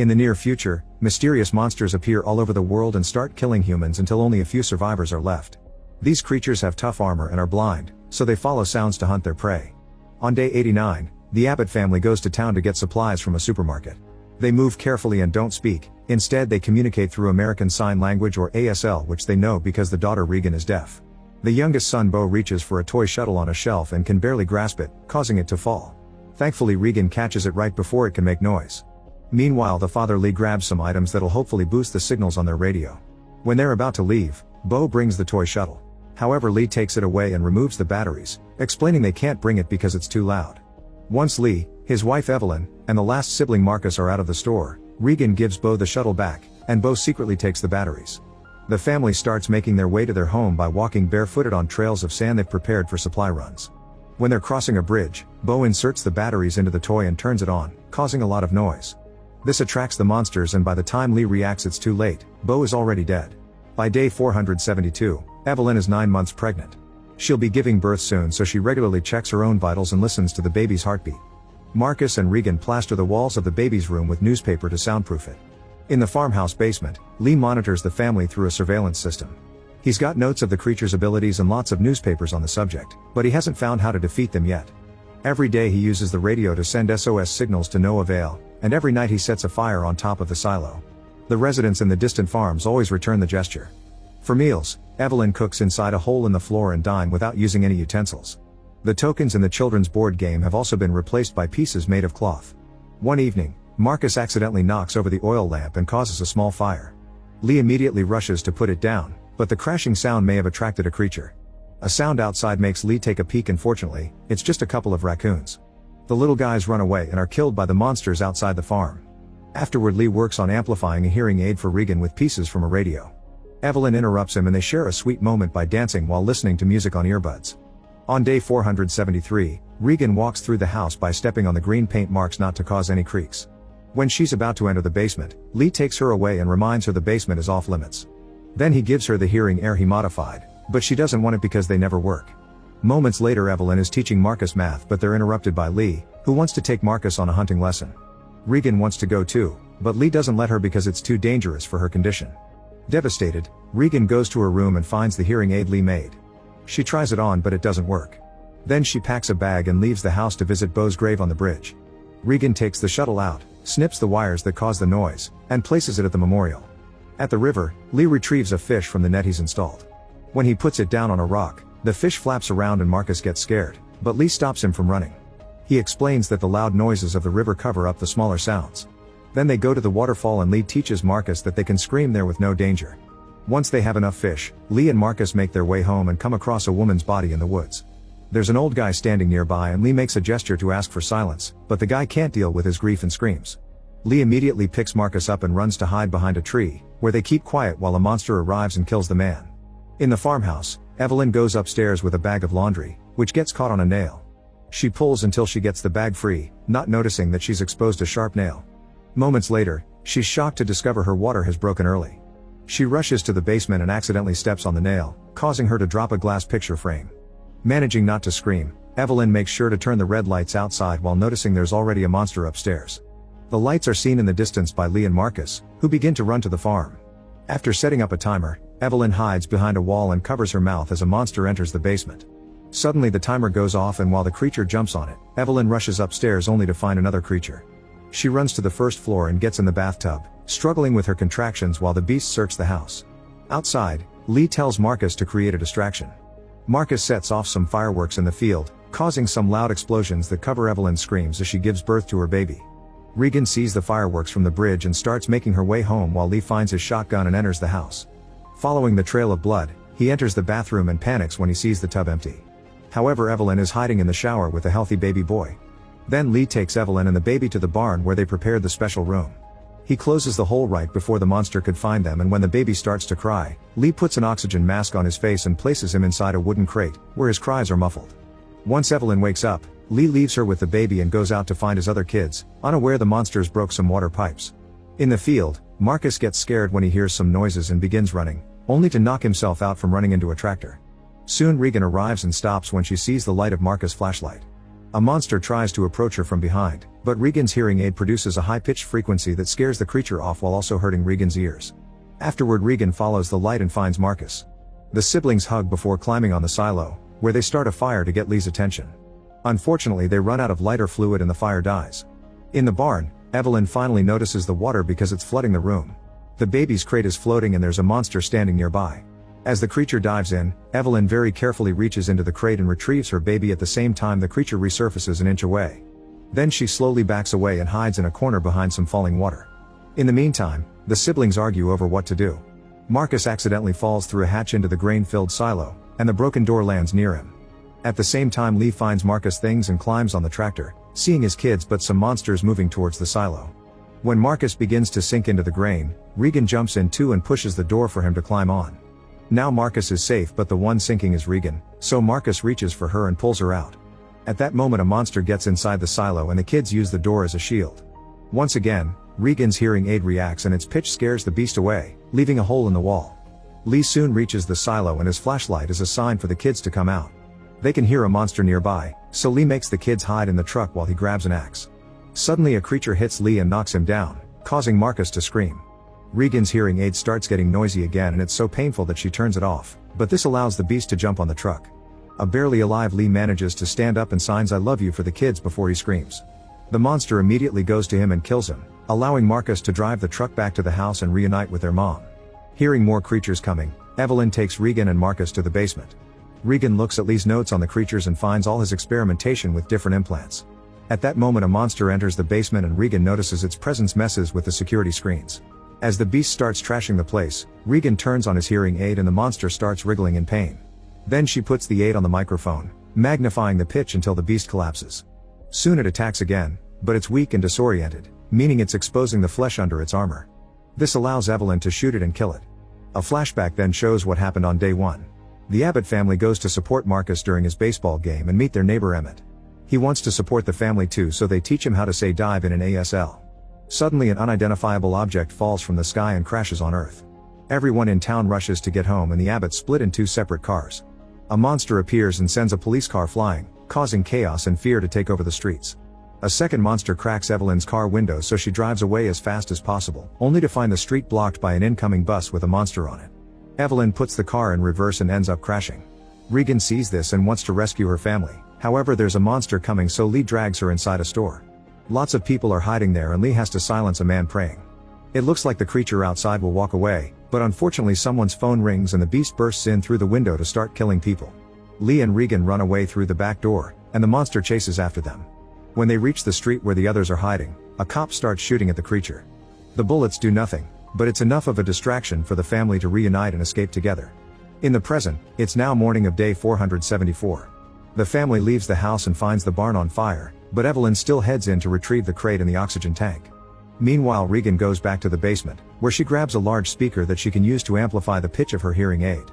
In the near future, mysterious monsters appear all over the world and start killing humans until only a few survivors are left. These creatures have tough armor and are blind, so they follow sounds to hunt their prey. On day 89, the Abbott family goes to town to get supplies from a supermarket. They move carefully and don't speak, instead they communicate through American Sign Language or ASL, which they know because the daughter Regan is deaf. The youngest son Bo reaches for a toy shuttle on a shelf and can barely grasp it, causing it to fall. Thankfully Regan catches it right before it can make noise. Meanwhile the father Lee grabs some items that'll hopefully boost the signals on their radio. When they're about to leave, Bo brings the toy shuttle. However, Lee takes it away and removes the batteries, explaining they can't bring it because it's too loud. Once Lee, his wife Evelyn, and the last sibling Marcus are out of the store, Regan gives Bo the shuttle back, and Bo secretly takes the batteries. The family starts making their way to their home by walking barefooted on trails of sand they've prepared for supply runs. When they're crossing a bridge, Bo inserts the batteries into the toy and turns it on, causing a lot of noise. This attracts the monsters, and by the time Lee reacts it's too late. Bo is already dead. By day 472, Evelyn is 9 months pregnant. She'll be giving birth soon, so she regularly checks her own vitals and listens to the baby's heartbeat. Marcus and Regan plaster the walls of the baby's room with newspaper to soundproof it. In the farmhouse basement, Lee monitors the family through a surveillance system. He's got notes of the creature's abilities and lots of newspapers on the subject, but he hasn't found how to defeat them yet. Every day he uses the radio to send SOS signals to no avail, and every night he sets a fire on top of the silo. The residents in the distant farms always return the gesture. For meals, Evelyn cooks inside a hole in the floor and dine without using any utensils. The tokens in the children's board game have also been replaced by pieces made of cloth. One evening, Marcus accidentally knocks over the oil lamp and causes a small fire. Lee immediately rushes to put it down, but the crashing sound may have attracted a creature. A sound outside makes Lee take a peek, and fortunately, it's just a couple of raccoons. The little guys run away and are killed by the monsters outside the farm. Afterward, Lee works on amplifying a hearing aid for Regan with pieces from a radio. Evelyn interrupts him and they share a sweet moment by dancing while listening to music on earbuds. On day 473, Regan walks through the house by stepping on the green paint marks not to cause any creaks. When she's about to enter the basement, Lee takes her away and reminds her the basement is off limits. Then he gives her the hearing aid he modified, but she doesn't want it because they never work. Moments later, Evelyn is teaching Marcus math, but they're interrupted by Lee, who wants to take Marcus on a hunting lesson. Regan wants to go too, but Lee doesn't let her because it's too dangerous for her condition. Devastated, Regan goes to her room and finds the hearing aid Lee made. She tries it on, but it doesn't work. Then she packs a bag and leaves the house to visit Bo's grave on the bridge. Regan takes the shuttle out, snips the wires that cause the noise, and places it at the memorial. At the river, Lee retrieves a fish from the net he's installed. When he puts it down on a rock, the fish flaps around and Marcus gets scared, but Lee stops him from running. He explains that the loud noises of the river cover up the smaller sounds. Then they go to the waterfall and Lee teaches Marcus that they can scream there with no danger. Once they have enough fish, Lee and Marcus make their way home and come across a woman's body in the woods. There's an old guy standing nearby and Lee makes a gesture to ask for silence, but the guy can't deal with his grief and screams. Lee immediately picks Marcus up and runs to hide behind a tree, where they keep quiet while a monster arrives and kills the man. In the farmhouse, Evelyn goes upstairs with a bag of laundry, which gets caught on a nail. She pulls until she gets the bag free, not noticing that she's exposed a sharp nail. Moments later, she's shocked to discover her water has broken early. She rushes to the basement and accidentally steps on the nail, causing her to drop a glass picture frame. Managing not to scream, Evelyn makes sure to turn the red lights outside while noticing there's already a monster upstairs. The lights are seen in the distance by Lee and Marcus, who begin to run to the farm. After setting up a timer, Evelyn hides behind a wall and covers her mouth as a monster enters the basement. Suddenly the timer goes off, and while the creature jumps on it, Evelyn rushes upstairs only to find another creature. She runs to the first floor and gets in the bathtub, struggling with her contractions while the beasts search the house. Outside, Lee tells Marcus to create a distraction. Marcus sets off some fireworks in the field, causing some loud explosions that cover Evelyn's screams as she gives birth to her baby. Regan sees the fireworks from the bridge and starts making her way home while Lee finds his shotgun and enters the house. Following the trail of blood, he enters the bathroom and panics when he sees the tub empty. However, Evelyn is hiding in the shower with a healthy baby boy. Then Lee takes Evelyn and the baby to the barn where they prepared the special room. He closes the hole right before the monster could find them, and when the baby starts to cry, Lee puts an oxygen mask on his face and places him inside a wooden crate, where his cries are muffled. Once Evelyn wakes up, Lee leaves her with the baby and goes out to find his other kids, unaware the monsters broke some water pipes. In the field, Marcus gets scared when he hears some noises and begins running, only to knock himself out from running into a tractor. Soon Regan arrives and stops when she sees the light of Marcus' flashlight. A monster tries to approach her from behind, But Regan's hearing aid produces a high-pitched frequency that scares the creature off while also hurting Regan's ears. Afterward, Regan follows the light and finds Marcus. The siblings hug before climbing on the silo, where they start a fire to get Lee's attention. Unfortunately, they run out of lighter fluid and the fire dies. In the barn, Evelyn finally notices the water because it's flooding the room. The baby's crate is floating and there's a monster standing nearby. As the creature dives in, Evelyn very carefully reaches into the crate and retrieves her baby at the same time the creature resurfaces an inch away. Then she slowly backs away and hides in a corner behind some falling water. In the meantime, the siblings argue over what to do. Marcus accidentally falls through a hatch into the grain-filled silo, and the broken door lands near him. At the same time, Lee finds Marcus' things and climbs on the tractor, seeing his kids but some monsters moving towards the silo. When Marcus begins to sink into the grain, Regan jumps in too and pushes the door for him to climb on. Now Marcus is safe, but the one sinking is Regan, so Marcus reaches for her and pulls her out. At that moment, a monster gets inside the silo and the kids use the door as a shield. Once again, Regan's hearing aid reacts and its pitch scares the beast away, leaving a hole in the wall. Lee soon reaches the silo and his flashlight is a sign for the kids to come out. They can hear a monster nearby, so Lee makes the kids hide in the truck while he grabs an axe. Suddenly a creature hits Lee and knocks him down, causing Marcus to scream. Regan's hearing aid starts getting noisy again and it's so painful that she turns it off, but this allows the beast to jump on the truck. A barely alive Lee manages to stand up and signs "I love you" for the kids before he screams. The monster immediately goes to him and kills him, allowing Marcus to drive the truck back to the house and reunite with their mom. Hearing more creatures coming, Evelyn takes Regan and Marcus to the basement. Regan looks at Lee's notes on the creatures and finds all his experimentation with different implants. At that moment, a monster enters the basement and Regan notices its presence messes with the security screens. As the beast starts trashing the place, Regan turns on his hearing aid and the monster starts wriggling in pain. Then she puts the aid on the microphone, magnifying the pitch until the beast collapses. Soon it attacks again, but it's weak and disoriented, meaning it's exposing the flesh under its armor. This allows Evelyn to shoot it and kill it. A flashback then shows what happened on day 1. The Abbott family goes to support Marcus during his baseball game and meet their neighbor Emmett. He wants to support the family too, so they teach him how to say dive in an ASL. Suddenly an unidentifiable object falls from the sky and crashes on Earth. Everyone in town rushes to get home and the Abbotts split in 2 separate cars. A monster appears and sends a police car flying, causing chaos and fear to take over the streets. A second monster cracks Evelyn's car window so she drives away as fast as possible, only to find the street blocked by an incoming bus with a monster on it. Evelyn puts the car in reverse and ends up crashing. Regan sees this and wants to rescue her family, however there's a monster coming so Lee drags her inside a store. Lots of people are hiding there and Lee has to silence a man praying. It looks like the creature outside will walk away, but unfortunately someone's phone rings and the beast bursts in through the window to start killing people. Lee and Regan run away through the back door, and the monster chases after them. When they reach the street where the others are hiding, a cop starts shooting at the creature. The bullets do nothing, but it's enough of a distraction for the family to reunite and escape together. In the present, it's now morning of day 474. The family leaves the house and finds the barn on fire, but Evelyn still heads in to retrieve the crate and the oxygen tank. Meanwhile, Regan goes back to the basement, where she grabs a large speaker that she can use to amplify the pitch of her hearing aid.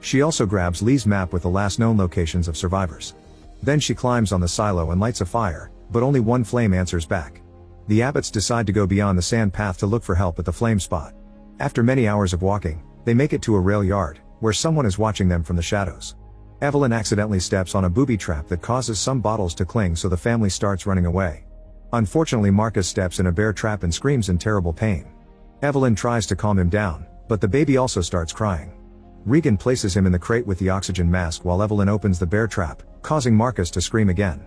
She also grabs Lee's map with the last known locations of survivors. Then she climbs on the silo and lights a fire, but only one flame answers back. The Abbotts decide to go beyond the sand path to look for help at the flame spot. After many hours of walking, they make it to a rail yard, where someone is watching them from the shadows. Evelyn accidentally steps on a booby trap that causes some bottles to cling, so the family starts running away. Unfortunately, Marcus steps in a bear trap and screams in terrible pain. Evelyn tries to calm him down, but the baby also starts crying. Regan places him in the crate with the oxygen mask while Evelyn opens the bear trap, causing Marcus to scream again.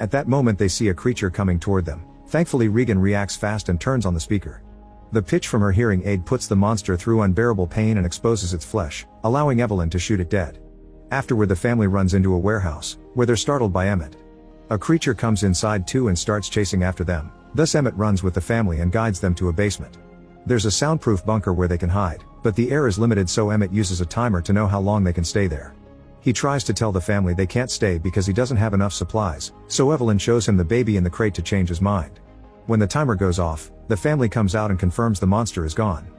At that moment they see a creature coming toward them. Thankfully, Regan reacts fast and turns on the speaker. The pitch from her hearing aid puts the monster through unbearable pain and exposes its flesh, allowing Evelyn to shoot it dead. Afterward, the family runs into a warehouse, where they're startled by Emmett. A creature comes inside too and starts chasing after them, thus Emmett runs with the family and guides them to a basement. There's a soundproof bunker where they can hide, but the air is limited, so Emmett uses a timer to know how long they can stay there. He tries to tell the family they can't stay because he doesn't have enough supplies, so Evelyn shows him the baby in the crate to change his mind. When the timer goes off, the family comes out and confirms the monster is gone.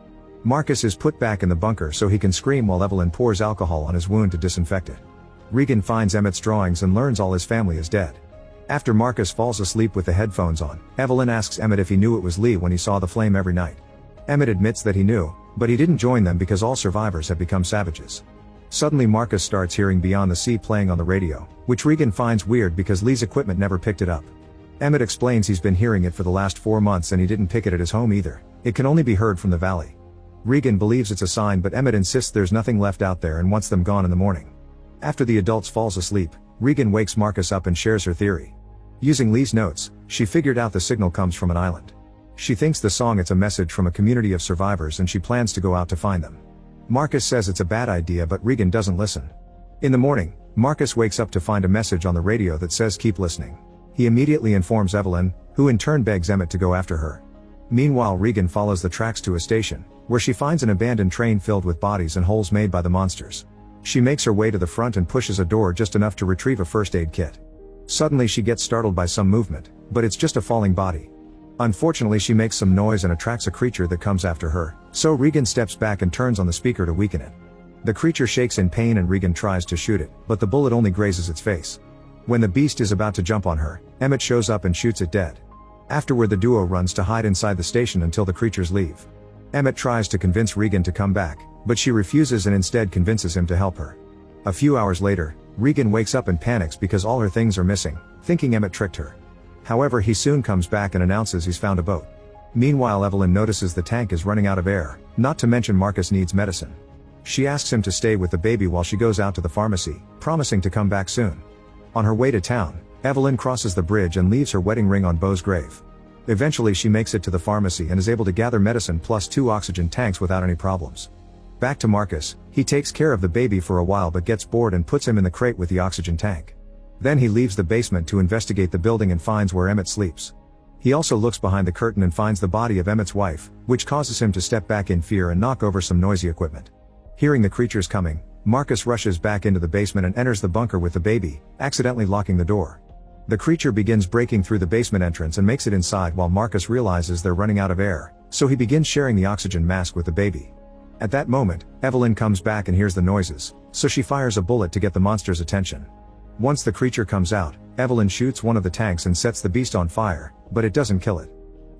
Marcus is put back in the bunker so he can scream while Evelyn pours alcohol on his wound to disinfect it. Regan finds Emmett's drawings and learns all his family is dead. After Marcus falls asleep with the headphones on, Evelyn asks Emmett if he knew it was Lee when he saw the flame every night. Emmett admits that he knew, but he didn't join them because all survivors have become savages. Suddenly Marcus starts hearing Beyond the Sea playing on the radio, which Regan finds weird because Lee's equipment never picked it up. Emmett explains he's been hearing it for the last 4 months and he didn't pick it at his home either. It can only be heard from the valley. Regan believes it's a sign, but Emmett insists there's nothing left out there and wants them gone in the morning. After the adults falls asleep, Regan wakes Marcus up and shares her theory. Using Lee's notes, she figured out the signal comes from an island. She thinks the song it's a message from a community of survivors and she plans to go out to find them. Marcus says it's a bad idea, but Regan doesn't listen. In the morning, Marcus wakes up to find a message on the radio that says keep listening. He immediately informs Evelyn, who in turn begs Emmett to go after her. Meanwhile, Regan follows the tracks to a station, where she finds an abandoned train filled with bodies and holes made by the monsters. She makes her way to the front and pushes a door just enough to retrieve a first aid kit. Suddenly she gets startled by some movement, but it's just a falling body. Unfortunately, she makes some noise and attracts a creature that comes after her, so Regan steps back and turns on the speaker to weaken it. The creature shakes in pain and Regan tries to shoot it, but the bullet only grazes its face. When the beast is about to jump on her, Emmett shows up and shoots it dead. Afterward, the duo runs to hide inside the station until the creatures leave. Emmett tries to convince Regan to come back, but she refuses and instead convinces him to help her. A few hours later, Regan wakes up and panics because all her things are missing, thinking Emmett tricked her. However, he soon comes back and announces he's found a boat. Meanwhile, Evelyn notices the tank is running out of air, not to mention Marcus needs medicine. She asks him to stay with the baby while she goes out to the pharmacy, promising to come back soon. On her way to town, Evelyn crosses the bridge and leaves her wedding ring on Beau's grave. Eventually she makes it to the pharmacy and is able to gather medicine plus 2 oxygen tanks without any problems. Back to Marcus, he takes care of the baby for a while but gets bored and puts him in the crate with the oxygen tank. Then he leaves the basement to investigate the building and finds where Emmett sleeps. He also looks behind the curtain and finds the body of Emmett's wife, which causes him to step back in fear and knock over some noisy equipment. Hearing the creatures coming, Marcus rushes back into the basement and enters the bunker with the baby, accidentally locking the door. The creature begins breaking through the basement entrance and makes it inside while Marcus realizes they're running out of air, so he begins sharing the oxygen mask with the baby. At that moment, Evelyn comes back and hears the noises, so she fires a bullet to get the monster's attention. Once the creature comes out, Evelyn shoots one of the tanks and sets the beast on fire, but it doesn't kill it.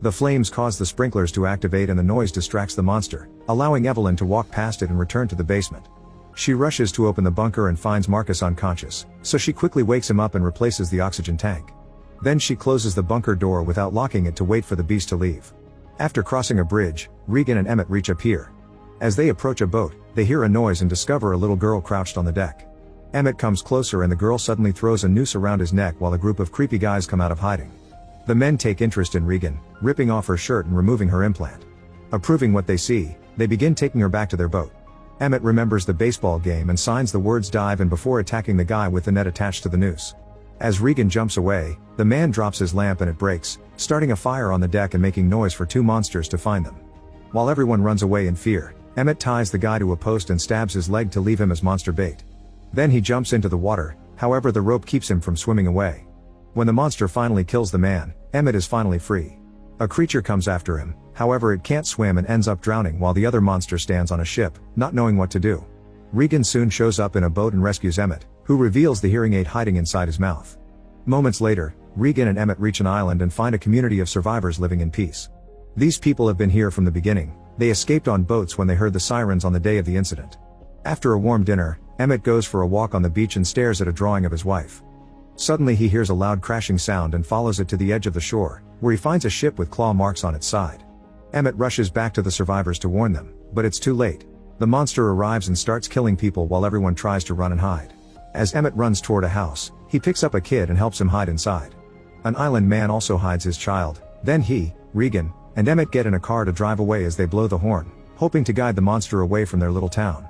The flames cause the sprinklers to activate and the noise distracts the monster, allowing Evelyn to walk past it and return to the basement. She rushes to open the bunker and finds Marcus unconscious, so she quickly wakes him up and replaces the oxygen tank. Then she closes the bunker door without locking it to wait for the beast to leave. After crossing a bridge, Regan and Emmett reach a pier. As they approach a boat, they hear a noise and discover a little girl crouched on the deck. Emmett comes closer and the girl suddenly throws a noose around his neck while a group of creepy guys come out of hiding. The men take interest in Regan, ripping off her shirt and removing her implant. Approving what they see, they begin taking her back to their boat. Emmett remembers the baseball game and signs the words dive and before attacking the guy with the net attached to the noose. As Regan jumps away, the man drops his lamp and it breaks, starting a fire on the deck and making noise for 2 monsters to find them. While everyone runs away in fear, Emmett ties the guy to a post and stabs his leg to leave him as monster bait. Then he jumps into the water, however the rope keeps him from swimming away. When the monster finally kills the man, Emmett is finally free. A creature comes after him, however it can't swim and ends up drowning while the other monster stands on a ship, not knowing what to do. Regan soon shows up in a boat and rescues Emmett, who reveals the hearing aid hiding inside his mouth. Moments later, Regan and Emmett reach an island and find a community of survivors living in peace. These people have been here from the beginning. They escaped on boats when they heard the sirens on the day of the incident. After a warm dinner, Emmett goes for a walk on the beach and stares at a drawing of his wife. Suddenly he hears a loud crashing sound and follows it to the edge of the shore, where he finds a ship with claw marks on its side. Emmett rushes back to the survivors to warn them, but it's too late. The monster arrives and starts killing people while everyone tries to run and hide. As Emmett runs toward a house, he picks up a kid and helps him hide inside. An island man also hides his child, then he, Regan, and Emmett get in a car to drive away as they blow the horn, hoping to guide the monster away from their little town.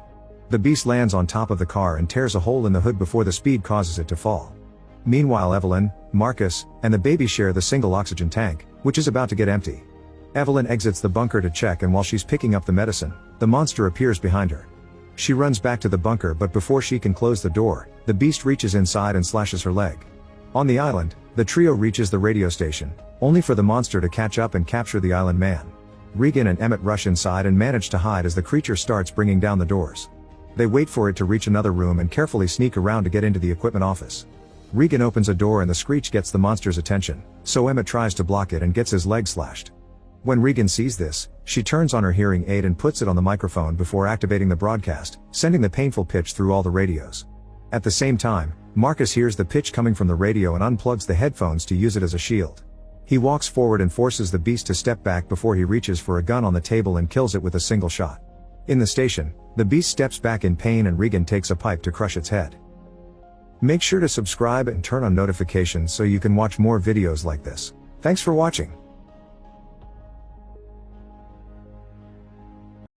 The beast lands on top of the car and tears a hole in the hood before the speed causes it to fall. Meanwhile, Evelyn, Marcus, and the baby share the single oxygen tank, which is about to get empty. Evelyn exits the bunker to check, and while she's picking up the medicine, the monster appears behind her. She runs back to the bunker, but before she can close the door, the beast reaches inside and slashes her leg. On the island, the trio reaches the radio station, only for the monster to catch up and capture the island man. Regan and Emmett rush inside and manage to hide as the creature starts bringing down the doors. They wait for it to reach another room and carefully sneak around to get into the equipment office. Regan opens a door and the screech gets the monster's attention, so Emmett tries to block it and gets his leg slashed. When Regan sees this, she turns on her hearing aid and puts it on the microphone before activating the broadcast, sending the painful pitch through all the radios. At the same time, Marcus hears the pitch coming from the radio and unplugs the headphones to use it as a shield. He walks forward and forces the beast to step back before he reaches for a gun on the table and kills it with a single shot. In the station, the beast steps back in pain and Regan takes a pipe to crush its head. Make sure to subscribe and turn on notifications so you can watch more videos like this. Thanks for watching.